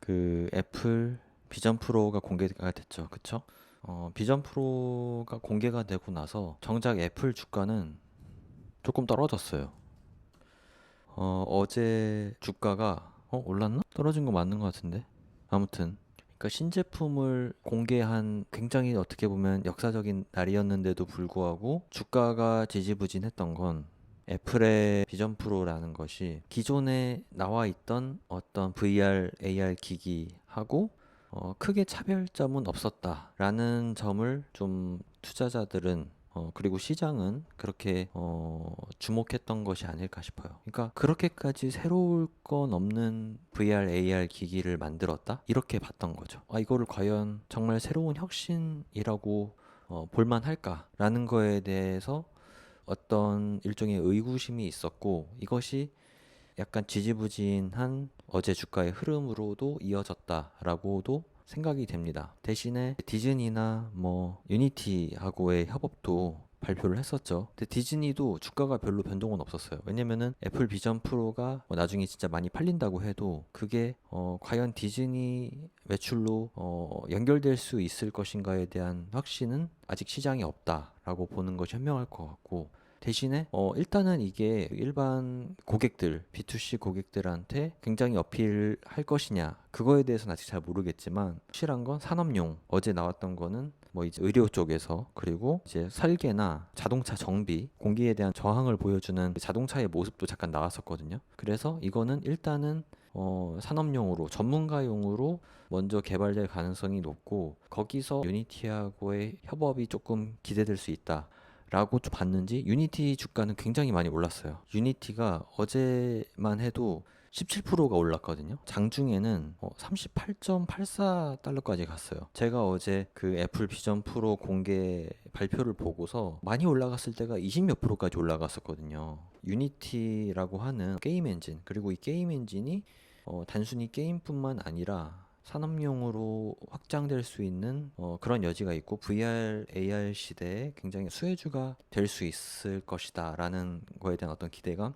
그 애플 비전 프로가 공개가 됐죠. 그쵸? 비전 프로가 공개가 되고 나서 정작 애플 주가는 조금 떨어졌어요. 어제 주가가 올랐나? 떨어진 거 맞는 것 같은데. 아무튼 그러니까 신제품을 공개한 굉장히 어떻게 보면 역사적인 날이었는데도 불구하고 주가가 지지부진했던 건 애플의 비전 프로라는 것이 기존에 나와 있던 어떤 VR, AR 기기하고 크게 차별점은 없었다라는 점을 좀 투자자들은 그리고 시장은 그렇게 주목했던 것이 아닐까 싶어요. 그러니까 그렇게까지 새로울 건 없는 VR, AR 기기를 만들었다? 이렇게 봤던 거죠. 이거를 과연 정말 새로운 혁신이라고 볼만할까라는 거에 대해서 어떤 일종의 의구심이 있었고 이것이 약간 지지부진한 어제 주가의 흐름으로도 이어졌다라고도 생각이 됩니다. 대신에 디즈니나 뭐 유니티하고의 협업도 발표를 했었죠. 근데 디즈니도 주가가 별로 변동은 없었어요. 왜냐면은 애플 비전 프로가 나중에 진짜 많이 팔린다고 해도 그게 과연 디즈니 매출로 연결될 수 있을 것인가에 대한 확신은 아직 시장에 없다라고 보는 것이 현명할 것 같고 대신에 일단은 이게 일반 고객들, B2C 고객들한테 굉장히 어필할 것이냐 그거에 대해서는 아직 잘 모르겠지만 확실한 건 산업용 어제 나왔던 거는 뭐 이제 의료 쪽에서 그리고 이제 설계나 자동차 정비 공기에 대한 저항을 보여주는 자동차의 모습도 잠깐 나왔었거든요. 그래서 이거는 일단은 산업용으로 전문가용으로 먼저 개발될 가능성이 높고 거기서 유니티하고의 협업이 조금 기대될 수 있다. 라고 좀 봤는지 유니티 주가는 굉장히 많이 올랐어요. 유니티가 어제만 해도 17%가 올랐거든요. 장중에는 38.84달러까지 갔어요. 제가 어제 그 애플 비전 프로 공개 발표를 보고서 많이 올라갔을 때가 20 몇 프로까지 올라갔었거든요. 유니티라고 하는 게임 엔진, 그리고 이 게임 엔진이 단순히 게임뿐만 아니라 산업용으로 확장될 수 있는 그런 여지가 있고 VR, AR 시대에 굉장히 수혜주가 될 수 있을 것이다 라는 거에 대한 어떤 기대감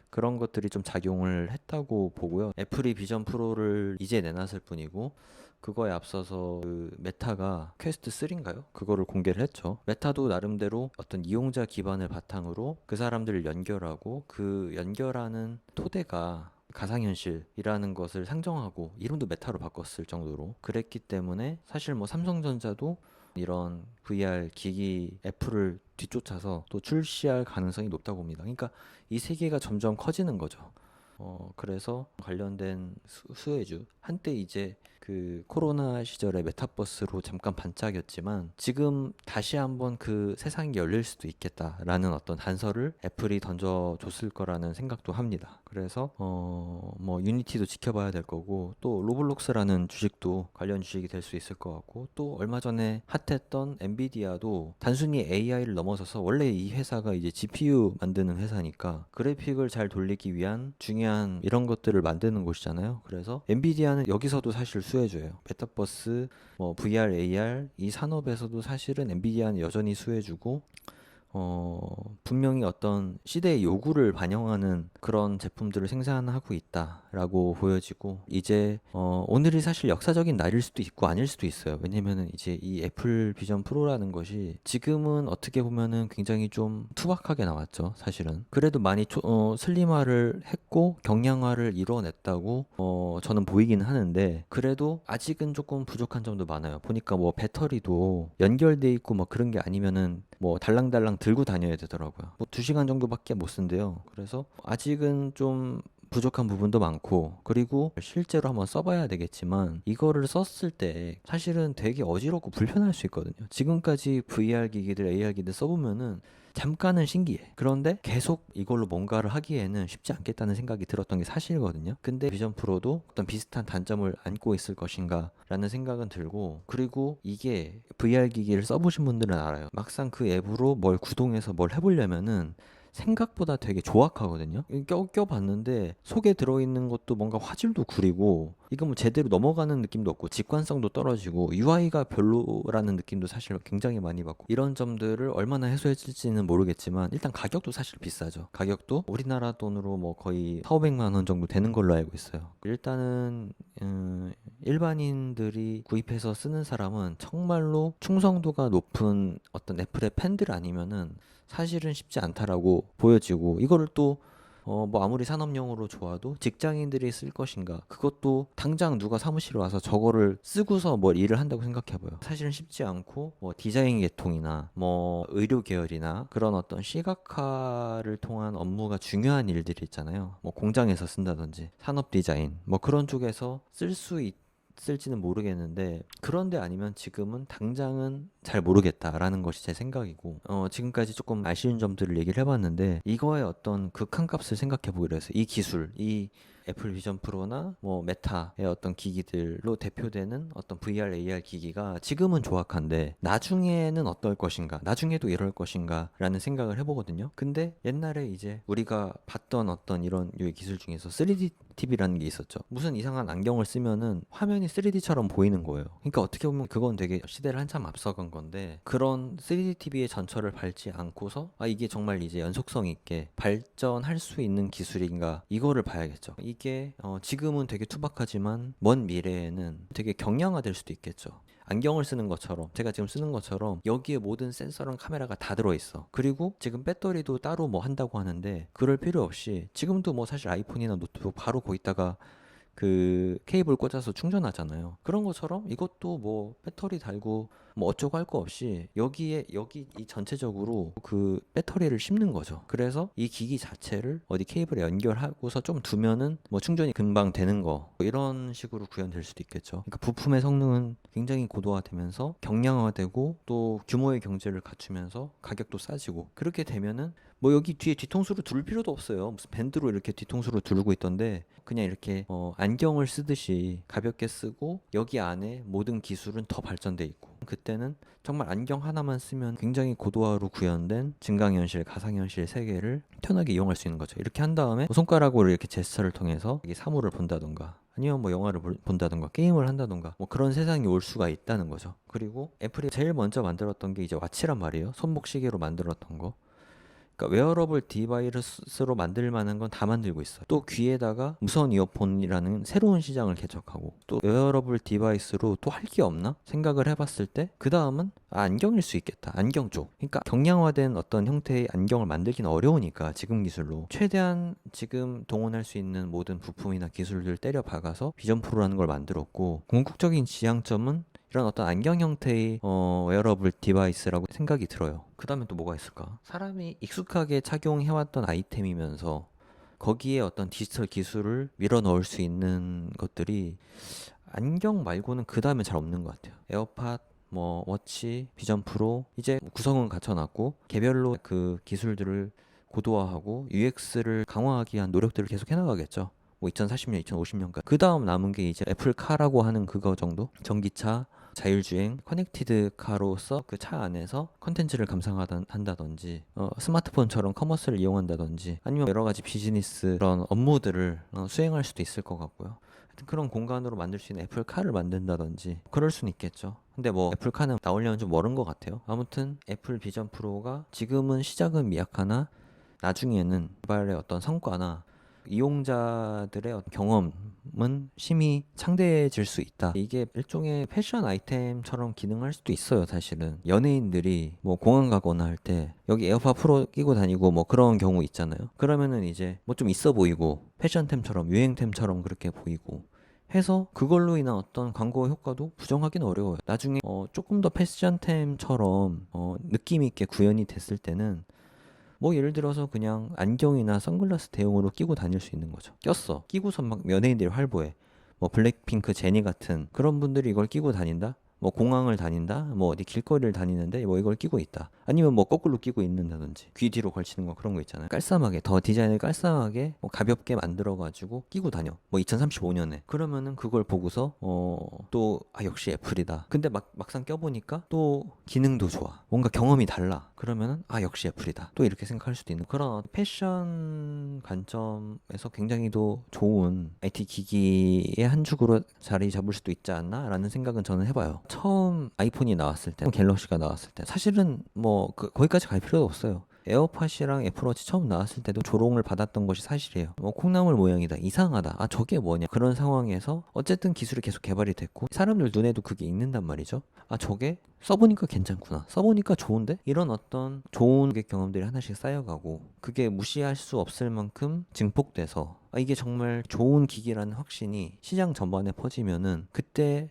그런 것들이 좀 작용을 했다고 보고요. 애플이 비전 프로를 이제 내놨을 뿐이고 그거에 앞서서 그 메타가 퀘스트 3인가요? 그거를 공개를 했죠. 메타도 나름대로 어떤 이용자 기반을 바탕으로 그 사람들을 연결하고 그 연결하는 토대가 가상현실이라는 것을 상정하고 이름도 메타로 바꿨을 정도로 그랬기 때문에 사실 뭐 삼성전자도 이런 VR 기기 애플을 뒤쫓아서 또 출시할 가능성이 높다고 봅니다. 그러니까 이 세계가 점점 커지는 거죠. 그래서 관련된 수혜주 한때 이제 그 코로나 시절에 메타버스로 잠깐 반짝였지만 지금 다시 한번 그 세상이 열릴 수도 있겠다라는 어떤 단서를 애플이 던져줬을 거라는 생각도 합니다. 그래서 뭐 유니티도 지켜봐야 될 거고 또 로블록스라는 주식도 관련 주식이 될 수 있을 것 같고 또 얼마 전에 핫했던 엔비디아도 단순히 AI를 넘어서서 원래 이 회사가 이제 GPU 만드는 회사니까 그래픽을 잘 돌리기 위한 중요한 이런 것들을 만드는 곳이잖아요. 그래서 엔비디아는 여기서도 사실 수혜주예요. 메타버스, 뭐 VR, AR 이 산업에서도 사실은 엔비디아는 여전히 수혜주고 분명히 어떤 시대의 요구를 반영하는 그런 제품들을 생산하고 있다라고 보여지고 이제 오늘이 사실 역사적인 날일 수도 있고 아닐 수도 있어요. 왜냐면은 이제 이 애플 비전 프로라는 것이 지금은 어떻게 보면은 굉장히 좀 투박하게 나왔죠. 사실은 그래도 많이 슬림화를 했고 경량화를 이뤄냈다고 저는 보이긴 하는데 그래도 아직은 조금 부족한 점도 많아요. 보니까 뭐 배터리도 연결돼 있고 뭐 그런 게 아니면은 뭐 달랑달랑 들고 다녀야 되더라고요. 뭐 2시간 정도밖에 못 쓴대요. 그래서 아직은 좀 부족한 부분도 많고 그리고 실제로 한번 써봐야 되겠지만 이거를 썼을 때 사실은 되게 어지럽고 불편할 수 있거든요. 지금까지 VR 기기들, AR 기기들 써보면은 잠깐은 신기해. 그런데 계속 이걸로 뭔가를 하기에는 쉽지 않겠다는 생각이 들었던 게 사실이거든요. 근데 비전 프로도 어떤 비슷한 단점을 안고 있을 것인가 라는 생각은 들고 그리고 이게 VR 기기를 써보신 분들은 알아요. 막상 그 앱으로 뭘 구동해서 뭘 해보려면은 생각보다 되게 조악하거든요. 껴봤는데 속에 들어있는 것도 뭔가 화질도 구리고 이거 뭐 제대로 넘어가는 느낌도 없고 직관성도 떨어지고 UI가 별로라는 느낌도 사실 굉장히 많이 받고 이런 점들을 얼마나 해소해줄지는 모르겠지만 일단 가격도 사실 비싸죠. 가격도 우리나라 돈으로 뭐 거의 4, 500만 원 정도 되는 걸로 알고 있어요. 일단은 일반인들이 구입해서 쓰는 사람은 정말로 충성도가 높은 어떤 애플의 팬들 아니면은 사실은 쉽지 않다라고 보여지고, 이거를 또 뭐 아무리 산업용으로 좋아도 직장인들이 쓸 것인가, 그것도 당장 누가 사무실에 와서 저거를 쓰고서 뭘 일을 한다고 생각해봐요. 사실은 쉽지 않고, 뭐 디자인 계통이나 뭐 의료 계열이나 그런 어떤 시각화를 통한 업무가 중요한 일들이 있잖아요. 뭐 공장에서 쓴다든지 산업 디자인 뭐 그런 쪽에서 쓸지는 모르겠는데, 그런데 아니면 지금은 당장은 잘 모르겠다라는 것이 제 생각이고, 지금까지 조금 아쉬운 점들을 얘기를 해봤는데, 이거의 어떤 극한값을 생각해 보기로 해서 이 기술, 이 애플 비전 프로나 뭐 메타의 어떤 기기들로 대표되는 어떤 VR, AR 기기가 지금은 조악한데 나중에는 어떨 것인가, 나중에도 이럴 것인가 라는 생각을 해보거든요. 근데 옛날에 이제 우리가 봤던 어떤 이런 유의 기술 중에서 3D TV라는 게 있었죠. 무슨 이상한 안경을 쓰면은 화면이 3D처럼 보이는 거예요. 그러니까 어떻게 보면 그건 되게 시대를 한참 앞서간 건데, 그런 3D TV의 전철을 밟지 않고서 이게 정말 이제 연속성 있게 발전할 수 있는 기술인가, 이거를 봐야겠죠. 이게 지금은 되게 투박하지만 먼 미래에는 되게 경량화될 수도 있겠죠. 안경을 쓰는 것처럼, 제가 지금 쓰는 것처럼 여기에 모든 센서랑 카메라가 다 들어있어. 그리고 지금 배터리도 따로 뭐 한다고 하는데, 그럴 필요 없이 지금도 뭐 사실 아이폰이나 노트북 바로 거기다가 그 케이블 꽂아서 충전하잖아요. 그런 것처럼 이것도 뭐 배터리 달고 뭐 어쩌고 할 거 없이 여기 이 전체적으로 그 배터리를 씹는 거죠. 그래서 이 기기 자체를 어디 케이블에 연결하고서 좀 두면은 뭐 충전이 금방 되는 거, 뭐 이런 식으로 구현될 수도 있겠죠. 그러니까 부품의 성능은 굉장히 고도화되면서 경량화되고, 또 규모의 경제를 갖추면서 가격도 싸지고, 그렇게 되면은 뭐 여기 뒤에 뒤통수로 둘 필요도 없어요. 무슨 밴드로 이렇게 뒤통수로 두르고 있던데, 그냥 이렇게 안경을 쓰듯이 가볍게 쓰고 여기 안에 모든 기술은 더 발전돼 있고, 그때는 정말 안경 하나만 쓰면 굉장히 고도화로 구현된 증강현실, 가상현실 세계를 편하게 이용할 수 있는 거죠. 이렇게 한 다음에 뭐 손가락으로 이렇게 제스처를 통해서 사물을 본다던가, 아니면 뭐 영화를 본다던가 게임을 한다던가, 뭐 그런 세상이 올 수가 있다는 거죠. 그리고 애플이 제일 먼저 만들었던 게 이제 와치란 말이에요. 손목 시계로 만들었던 거. 그러니까 웨어러블 디바이스로 만들 만한 건 다 만들고 있어요. 또 귀에다가 무선 이어폰이라는 새로운 시장을 개척하고, 또 웨어러블 디바이스로 또 할 게 없나 생각을 해봤을 때, 그 다음은 안경일 수 있겠다. 안경 쪽. 그러니까 경량화된 어떤 형태의 안경을 만들기는 어려우니까 지금 기술로 최대한 지금 동원할 수 있는 모든 부품이나 기술들 때려 박아서 비전 프로라는 걸 만들었고, 궁극적인 지향점은 이런 어떤 안경 형태의 웨어러블 디바이스라고 생각이 들어요. 그 다음에 또 뭐가 있을까? 사람이 익숙하게 착용해왔던 아이템이면서 거기에 어떤 디지털 기술을 밀어 넣을 수 있는 것들이 안경 말고는 그 다음에 잘 없는 것 같아요. 에어팟, 뭐 워치, 비전 프로, 이제 구성은 갖춰놨고 개별로 그 기술들을 고도화하고 UX를 강화하기 위한 노력들을 계속 해나가겠죠. 뭐 2040년, 2050년까지. 그 다음 남은 게 이제 애플카라고 하는 그거 정도? 전기차, 자율주행, 커넥티드 카로서 그 차 안에서 컨텐츠를 감상한다든지, 스마트폰처럼 커머스를 이용한다든지, 아니면 여러 가지 비즈니스 그런 업무들을 수행할 수도 있을 것 같고요. 하여튼 그런 공간으로 만들 수 있는 애플카를 만든다든지 그럴 수는 있겠죠. 근데 뭐 애플카는 나오려면 좀 멀은 것 같아요. 아무튼 애플 비전 프로가 지금은 시작은 미약하나 나중에는 개발의 어떤 성과나 이용자들의 어떤 경험은 심히 창대해질 수 있다. 이게 일종의 패션 아이템처럼 기능할 수도 있어요. 사실은 연예인들이 뭐 공항 가거나 할 때 여기 에어팟 프로 끼고 다니고 뭐 그런 경우 있잖아요. 그러면은 이제 뭐 좀 있어 보이고 패션템처럼, 유행템처럼 그렇게 보이고 해서 그걸로 인한 어떤 광고 효과도 부정하기는 어려워요. 나중에 조금 더 패션템처럼 느낌 있게 구현이 됐을 때는 뭐 예를 들어서 그냥 안경이나 선글라스 대용으로 끼고 다닐 수 있는 거죠. 꼈어. 끼고서 막 연예인들이 활보해. 뭐 블랙핑크 제니 같은 그런 분들이 이걸 끼고 다닌다? 뭐 공항을 다닌다? 뭐 어디 길거리를 다니는데 뭐 이걸 끼고 있다. 아니면 뭐 거꾸로 끼고 있는다든지 귀 뒤로 걸치는 거, 그런 거 있잖아요. 깔쌈하게, 더 디자인을 깔쌈하게 뭐 가볍게 만들어가지고 끼고 다녀. 뭐 2035년에. 그러면은 그걸 보고서 또 역시 애플이다. 근데 막상 껴보니까 또 기능도 좋아. 뭔가 경험이 달라. 그러면은 역시 애플이다. 또 이렇게 생각할 수도 있는 그런 패션 관점에서 굉장히 또 좋은 IT 기기의 한 축으로 자리 잡을 수도 있지 않나 라는 생각은 저는 해봐요. 처음 아이폰이 나왔을 때, 갤럭시가 나왔을 때 사실은 뭐 거기까지 갈 필요도 없어요. 에어팟이랑 애플워치 처음 나왔을 때도 조롱을 받았던 것이 사실이에요. 뭐 콩나물 모양이다, 이상하다, 아 저게 뭐냐, 그런 상황에서 어쨌든 기술이 계속 개발이 됐고 사람들 눈에도 그게 익는단 말이죠. 아 저게 써보니까 괜찮구나, 써보니까 좋은데, 이런 어떤 좋은 고객 경험들이 하나씩 쌓여가고 그게 무시할 수 없을 만큼 증폭돼서 아 이게 정말 좋은 기기라는 확신이 시장 전반에 퍼지면은 그때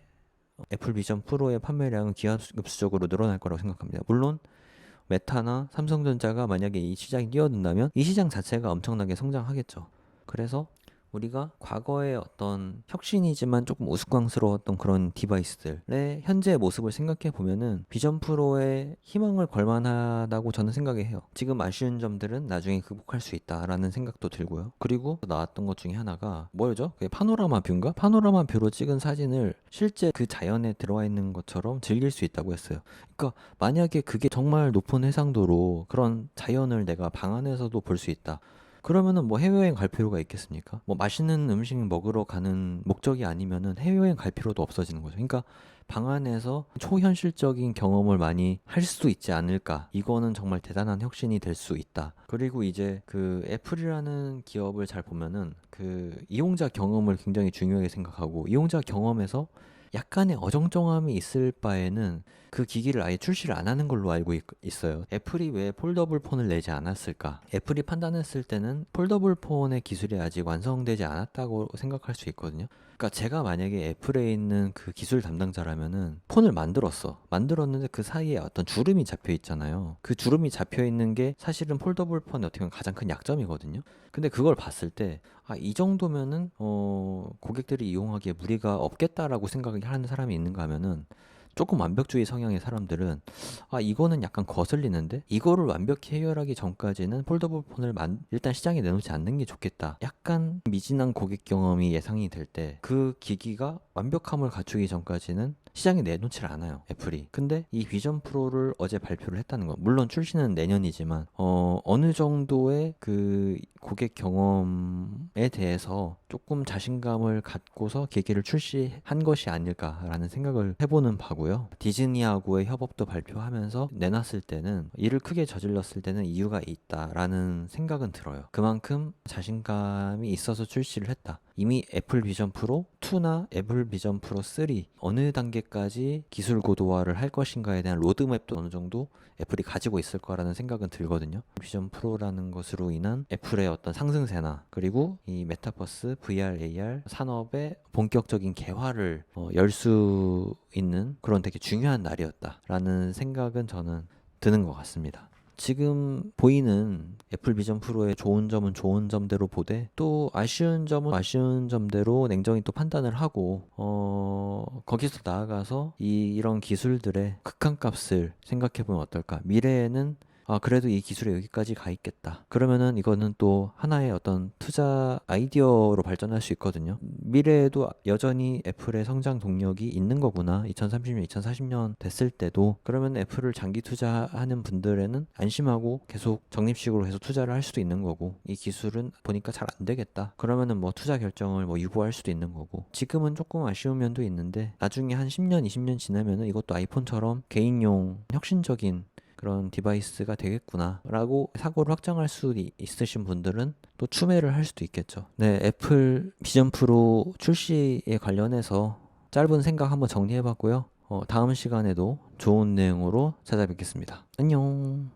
애플 비전 프로의 판매량은 기하급수적으로 늘어날 거라고 생각합니다. 물론 메타나 삼성전자가 만약에 이 시장에 뛰어든다면 이 시장 자체가 엄청나게 성장하겠죠. 그래서 우리가 과거의 어떤 혁신이지만 조금 우스꽝스러웠던 그런 디바이스들의 현재의 모습을 생각해 보면은 비전 프로의 희망을 걸만하다고 저는 생각해요. 지금 아쉬운 점들은 나중에 극복할 수 있다라는 생각도 들고요. 그리고 나왔던 것 중에 하나가 뭐였죠? 그게 파노라마 뷰인가? 파노라마 뷰로 찍은 사진을 실제 그 자연에 들어와 있는 것처럼 즐길 수 있다고 했어요. 그러니까 만약에 그게 정말 높은 해상도로 그런 자연을 내가 방 안에서도 볼 수 있다. 그러면은 뭐 해외여행 갈 필요가 있겠습니까? 뭐 맛있는 음식 먹으러 가는 목적이 아니면은 해외여행 갈 필요도 없어지는 거죠. 그러니까 방 안에서 초현실적인 경험을 많이 할 수 있지 않을까. 이거는 정말 대단한 혁신이 될 수 있다. 그리고 이제 그 애플이라는 기업을 잘 보면은 그 이용자 경험을 굉장히 중요하게 생각하고 이용자 경험에서 약간의 어정쩡함이 있을 바에는 그 기기를 아예 출시를 안 하는 걸로 알고 있어요. 애플이 왜 폴더블 폰을 내지 않았을까? 애플이 판단했을 때는 폴더블 폰의 기술이 아직 완성되지 않았다고 생각할 수 있거든요. 그러니까 제가 만약에 애플에 있는 그 기술 담당자라면은 폰을 만들었는데 그 사이에 어떤 주름이 잡혀 있잖아요. 그 주름이 잡혀 있는 게 사실은 폴더블 폰의 어떻게 보면 가장 큰 약점이거든요. 근데 그걸 봤을 때 아, 이 정도면은 고객들이 이용하기에 무리가 없겠다라고 생각을 하는 사람이 있는가 하면은 조금 완벽주의 성향의 사람들은 아 이거는 약간 거슬리는데 이거를 완벽히 해결하기 전까지는 폴더블 폰을 일단 시장에 내놓지 않는 게 좋겠다. 약간 미진한 고객 경험이 예상이 될 때 그 기기가 완벽함을 갖추기 전까지는 시장에 내놓질 않아요, 애플이. 근데 이 비전 프로를 어제 발표를 했다는 건 물론 출시는 내년이지만 어느 정도의 그 고객 경험에 대해서 조금 자신감을 갖고서 기기를 출시한 것이 아닐까라는 생각을 해보는 바고요. 디즈니하고의 협업도 발표하면서 내놨을 때는 일을 크게 저질렀을 때는 이유가 있다라는 생각은 들어요. 그만큼 자신감이 있어서 출시를 했다. 이미 애플 비전 프로 2나 애플 비전 프로 3 어느 단계까지 기술 고도화를 할 것인가에 대한 로드맵도 어느 정도 애플이 가지고 있을 거라는 생각은 들거든요. 비전 프로라는 것으로 인한 애플의 어떤 상승세나 그리고 이 메타버스, VR, AR 산업의 본격적인 개화를 열 수 있는 그런 되게 중요한 날이었다라는 생각은 저는 드는 것 같습니다. 지금 보이는 애플 비전 프로의 좋은 점은 좋은 점대로 보되 또 아쉬운 점은 아쉬운 점대로 냉정히 또 판단을 하고 거기서 나아가서 이런 기술들의 극한값을 생각해보면 어떨까. 미래에는 아 그래도 이 기술이 여기까지 가 있겠다. 그러면은 이거는 또 하나의 어떤 투자 아이디어로 발전할 수 있거든요. 미래에도 여전히 애플의 성장 동력이 있는 거구나. 2030년, 2040년 됐을 때도 그러면 애플을 장기 투자하는 분들에는 안심하고 계속 적립식으로 해서 투자를 할 수도 있는 거고 이 기술은 보니까 잘 안 되겠다. 그러면은 뭐 투자 결정을 뭐 유보할 수도 있는 거고 지금은 조금 아쉬운 면도 있는데 나중에 한 10년, 20년 지나면은 이것도 아이폰처럼 개인용 혁신적인 그런 디바이스가 되겠구나 라고 사고를 확정할 수 있으신 분들은 또 추매를 할 수도 있겠죠. 네, 애플 비전 프로 출시에 관련해서 짧은 생각 한번 정리해봤고요. 다음 시간에도 좋은 내용으로 찾아뵙겠습니다. 안녕.